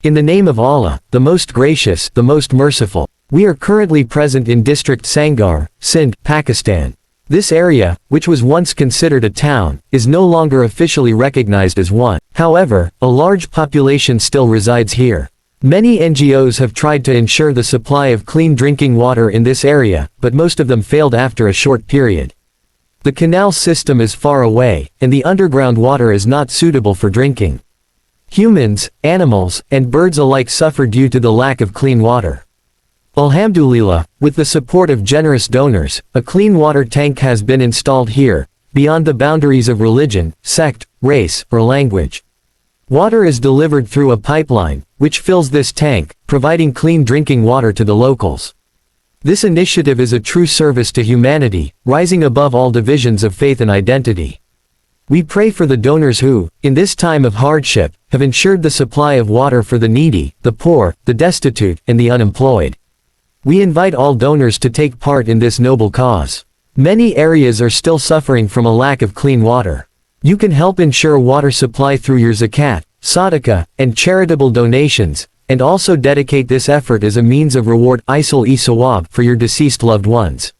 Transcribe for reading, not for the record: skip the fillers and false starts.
In the name of Allah, the most gracious, the most merciful. We are currently present in district Sangar, Sindh, Pakistan. This area, which was once considered a town, is no longer officially recognized as one. However, a large population still resides here. Many NGOs have tried to ensure the supply of clean drinking water in this area, but most of them failed after a short period. The canal system is far away, and the underground water is not suitable for drinking. Humans, animals, and birds alike suffer due to the lack of clean water. Alhamdulillah, with the support of generous donors, a clean water tank has been installed here, beyond the boundaries of religion, sect, race, or language. Water is delivered through a pipeline, which fills this tank, providing clean drinking water to the locals. This initiative is a true service to humanity, rising above all divisions of faith and identity. We pray for the donors who, in this time of hardship, have ensured the supply of water for the needy, the poor, the destitute, and the unemployed. We invite all donors to take part in this noble cause. Many areas are still suffering from a lack of clean water. You can help ensure water supply through your zakat, sadaqah, and charitable donations, and also dedicate this effort as a means of reward for your deceased loved ones.